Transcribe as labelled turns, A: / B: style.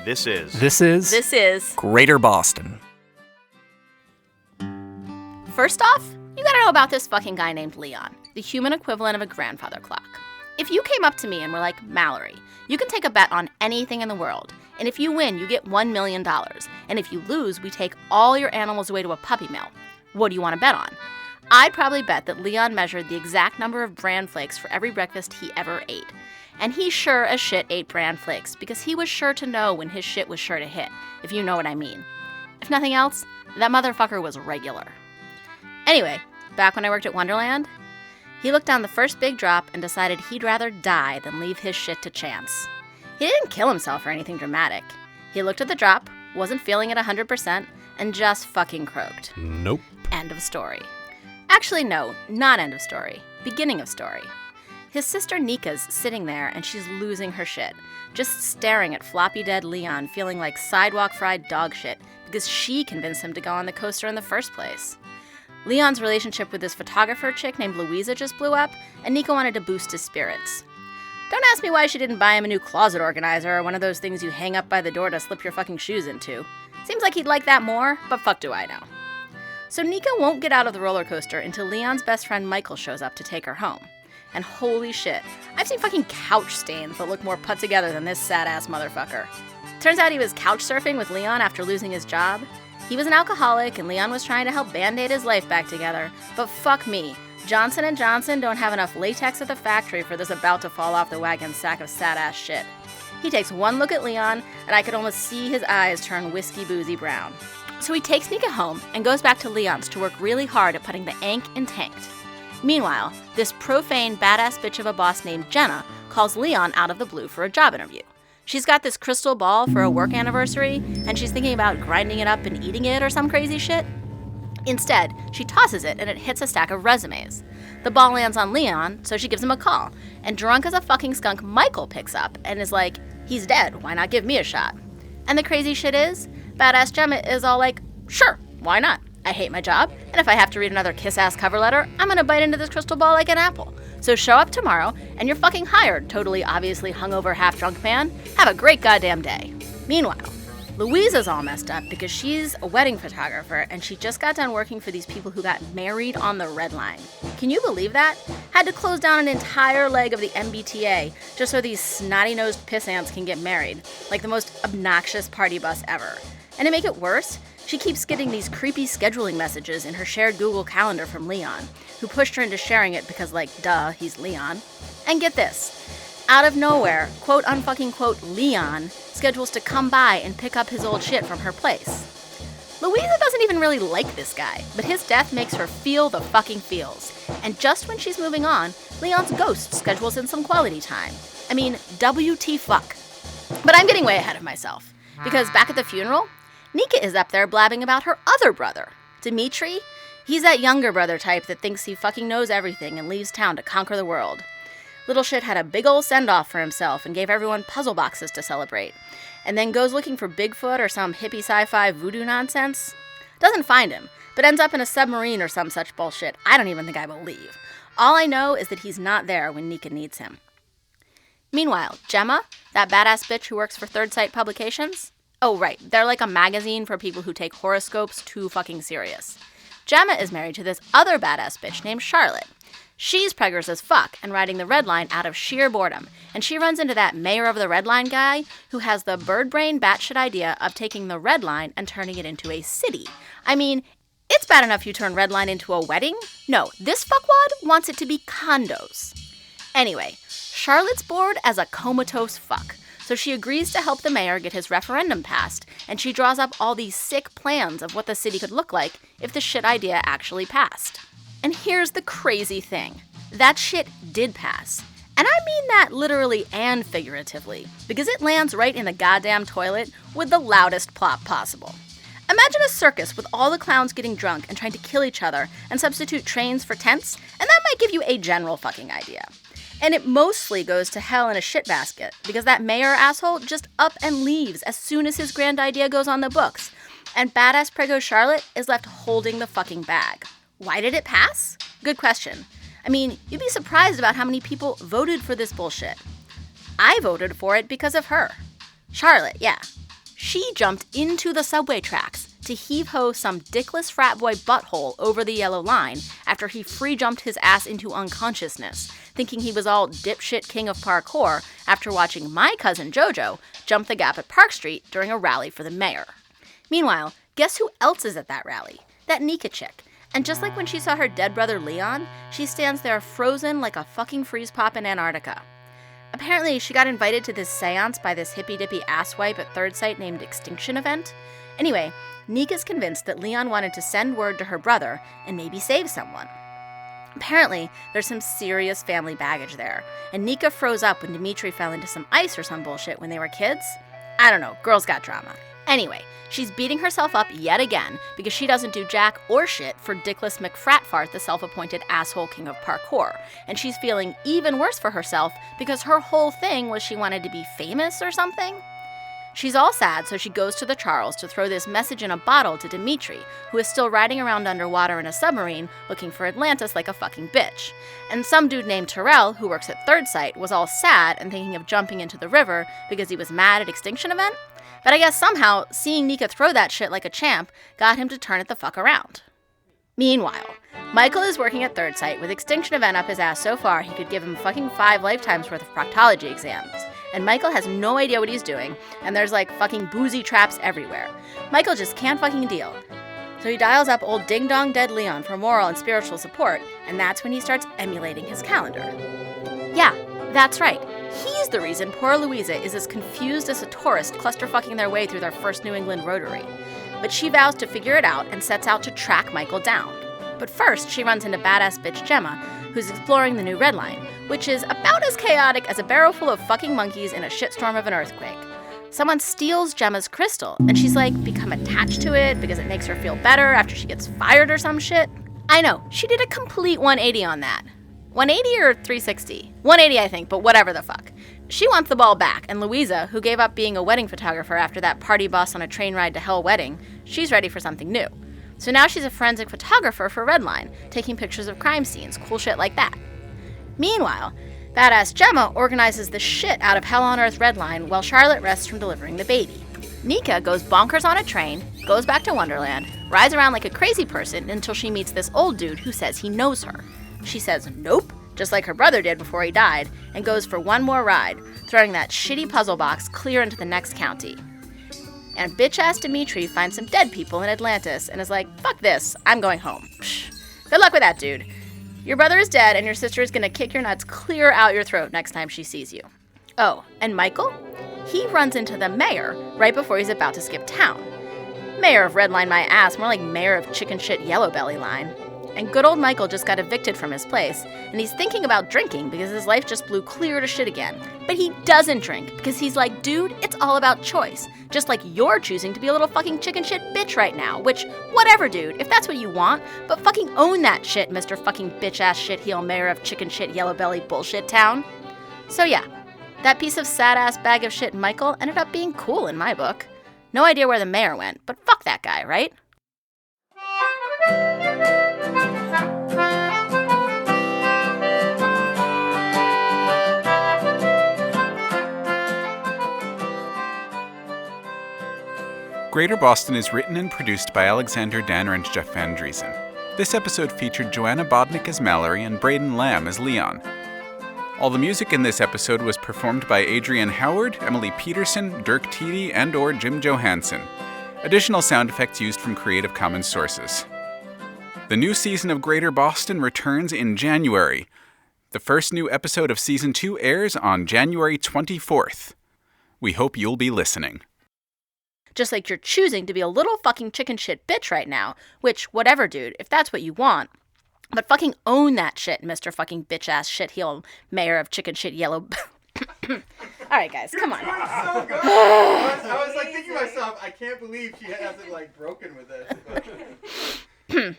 A: This is
B: Greater Boston.
C: First off, you gotta know about this fucking guy named Leon, the human equivalent of a grandfather clock. If you came up to me and were like, Mallory, you can take a bet on anything in the world, and if you win, you get $1 million, and if you lose, we take all your animals away to a puppy mill. What do you want to bet on? I'd probably bet that Leon measured the exact number of bran flakes for every breakfast he ever ate. And he sure as shit ate bran flakes, because he was sure to know when his shit was sure to hit, if you know what I mean. If nothing else, that motherfucker was regular. Anyway, back when I worked at Wonderland, he looked down the first big drop and decided he'd rather die than leave his shit to chance. He didn't kill himself or anything dramatic. He looked at the drop, wasn't feeling it 100%, and just fucking croaked.
A: Nope.
C: End of story. Actually, no, not end of story. Beginning of story. His sister Nika's sitting there and she's losing her shit, just staring at floppy dead Leon feeling like sidewalk fried dog shit because she convinced him to go on the coaster in the first place. Leon's relationship with this photographer chick named Louisa just blew up, and Nika wanted to boost his spirits. Don't ask me why she didn't buy him a new closet organizer or one of those things you hang up by the door to slip your fucking shoes into. Seems like he'd like that more, but fuck do I know. So Nika won't get out of the roller coaster until Leon's best friend Michael shows up to take her home. And holy shit, I've seen fucking couch stains that look more put together than this sad-ass motherfucker. Turns out he was couch surfing with Leon after losing his job. He was an alcoholic, and Leon was trying to help band-aid his life back together. But fuck me, Johnson & Johnson don't have enough latex at the factory for this about-to-fall-off-the-wagon sack of sad-ass shit. He takes one look at Leon, and I could almost see his eyes turn whiskey-boozy brown. So he takes Nika home and goes back to Leon's to work really hard at putting the ink in tanked. Meanwhile, this profane badass bitch of a boss named Jenna calls Leon out of the blue for a job interview. She's got this crystal ball for a work anniversary, and she's thinking about grinding it up and eating it or some crazy shit. Instead, she tosses it and it hits a stack of resumes. The ball lands on Leon, so she gives him a call, and drunk as a fucking skunk, Michael picks up and is like, he's dead, why not give me a shot? And the crazy shit is, badass Gemma is all like, sure, why not? I hate my job, and if I have to read another kiss-ass cover letter, I'm gonna bite into this crystal ball like an apple. So show up tomorrow, and you're fucking hired, totally obviously hungover, half-drunk man. Have a great goddamn day. Meanwhile, Louisa's all messed up because she's a wedding photographer, and she just got done working for these people who got married on the Red Line. Can you believe that? Had to close down an entire leg of the MBTA just so these snotty-nosed piss ants can get married, like the most obnoxious party bus ever. And to make it worse, she keeps getting these creepy scheduling messages in her shared Google Calendar from Leon, who pushed her into sharing it because, like, duh, he's Leon. And get this. Out of nowhere, quote-unfucking-quote Leon schedules to come by and pick up his old shit from her place. Louisa doesn't even really like this guy, but his death makes her feel the fucking feels. And just when she's moving on, Leon's ghost schedules in some quality time. I mean, WT fuck. But I'm getting way ahead of myself, because back at the funeral, Nika is up there blabbing about her other brother, Dimitri. He's that younger brother type that thinks he fucking knows everything and leaves town to conquer the world. Little shit had a big ol' send-off for himself and gave everyone puzzle boxes to celebrate, and then goes looking for Bigfoot or some hippie sci-fi voodoo nonsense. Doesn't find him, but ends up in a submarine or some such bullshit I don't even think I believe. All I know is that he's not there when Nika needs him. Meanwhile, Gemma, that badass bitch who works for Third Sight Publications, oh, right, they're like a magazine for people who take horoscopes too fucking serious. Gemma is married to this other badass bitch named Charlotte. She's preggers as fuck and riding the Red Line out of sheer boredom, and she runs into that mayor of the Red Line guy who has the bird brain batshit idea of taking the Red Line and turning it into a city. I mean, it's bad enough you turn Red Line into a wedding. No, this fuckwad wants it to be condos. Anyway, Charlotte's bored as a comatose fuck. So she agrees to help the mayor get his referendum passed, and she draws up all these sick plans of what the city could look like if the shit idea actually passed. And here's the crazy thing. That shit did pass. And I mean that literally and figuratively, because it lands right in the goddamn toilet with the loudest plop possible. Imagine a circus with all the clowns getting drunk and trying to kill each other and substitute trains for tents, and that might give you a general fucking idea. And it mostly goes to hell in a shit basket, because that mayor asshole just up and leaves as soon as his grand idea goes on the books, and badass prego Charlotte is left holding the fucking bag. Why did it pass? Good question. I mean, you'd be surprised about how many people voted for this bullshit. I voted for it because of her. Charlotte, yeah. She jumped into the subway tracks to heave-ho some dickless frat boy butthole over the yellow line after he free-jumped his ass into unconsciousness, thinking he was all dipshit king of parkour after watching my cousin Jojo jump the gap at Park Street during a rally for the mayor. Meanwhile, guess who else is at that rally? That Nika chick. And just like when she saw her dead brother Leon, she stands there frozen like a fucking freeze pop in Antarctica. Apparently, she got invited to this seance by this hippy-dippy asswipe at Third Sight named Extinction Event. Anyway, Nika's convinced that Leon wanted to send word to her brother and maybe save someone. Apparently, there's some serious family baggage there, and Nika froze up when Dimitri fell into some ice or some bullshit when they were kids. I don't know, girls got drama. Anyway, she's beating herself up yet again because she doesn't do jack or shit for dickless McFratfart, the self-appointed asshole king of parkour, and she's feeling even worse for herself because her whole thing was she wanted to be famous or something. She's all sad, so she goes to the Charles to throw this message in a bottle to Dimitri, who is still riding around underwater in a submarine looking for Atlantis like a fucking bitch. And some dude named Terrell, who works at Third Sight, was all sad and thinking of jumping into the river because he was mad at Extinction Event. But I guess somehow, seeing Nika throw that shit like a champ got him to turn it the fuck around. Meanwhile, Michael is working at Third Sight with Extinction Event up his ass so far he could give him fucking 5 lifetimes worth of proctology exams. And Michael has no idea what he's doing, and there's like fucking boozy traps everywhere. Michael just can't fucking deal. So he dials up old ding-dong dead Leon for moral and spiritual support, and that's when he starts emulating his calendar. Yeah, that's right. He's the reason poor Louisa is as confused as a tourist clusterfucking their way through their first New England Rotary. But she vows to figure it out and sets out to track Michael down. But first, she runs into badass bitch Gemma, who's exploring the new Red Line, which is about as chaotic as a barrel full of fucking monkeys in a shitstorm of an earthquake. Someone steals Gemma's crystal, and she's like become attached to it because it makes her feel better after she gets fired or some shit. I know, she did a complete 180 on that. 180 or 360? 180, I think, but whatever the fuck. She wants the ball back, and Louisa, who gave up being a wedding photographer after that party bus on a train ride to hell wedding, she's ready for something new. So now she's a forensic photographer for Redline, taking pictures of crime scenes, cool shit like that. Meanwhile, badass Gemma organizes the shit out of Hell on Earth Redline while Charlotte rests from delivering the baby. Nika goes bonkers on a train, goes back to Wonderland, rides around like a crazy person until she meets this old dude who says he knows her. She says nope, just like her brother did before he died, and goes for one more ride, throwing that shitty puzzle box clear into the next county. And bitch-ass Dimitri finds some dead people in Atlantis and is like, fuck this, I'm going home. Psh, good luck with that, dude. Your brother is dead and your sister is gonna kick your nuts clear out your throat next time she sees you. Oh, and Michael? He runs into the mayor right before he's about to skip town. Mayor of Redline my ass, more like mayor of chicken shit Yellow Belly line. And good old Michael just got evicted from his place, and he's thinking about drinking because his life just blew clear to shit again. But he doesn't drink because he's like, dude, it's all about choice. Just like you're choosing to be a little fucking chicken shit bitch right now, which, whatever, dude, if that's what you want, but fucking own that shit, Mr. fucking bitch-ass shitheel mayor of chicken shit Yellow Belly bullshit town. So yeah, that piece of sad-ass bag of shit Michael ended up being cool in my book. No idea where the mayor went, but fuck that guy, right?
B: Greater Boston is written and produced by Alexander Danner and Jeff Van Dreason. This episode featured Johanna Bodnyk as Mallory and Braden Lamb as Leon. All the music in this episode was performed by Adrienne Howard, Emily Peterson, Dirk Tiede, and/or Jim Johanson. Additional sound effects used from Creative Commons sources. The new season of Greater Boston returns in January. The first new episode of Season 2 airs on January 24th. We hope you'll be listening.
C: Just like you're choosing to be a little fucking chicken shit bitch right now, which, whatever, dude, if that's what you want. But fucking own that shit, Mr. fucking bitch-ass shitheel mayor of chicken shit Yellow... All right, guys, come on.
D: You're doing so good. I was like thinking to myself, I can't believe she hasn't like broken with this. But...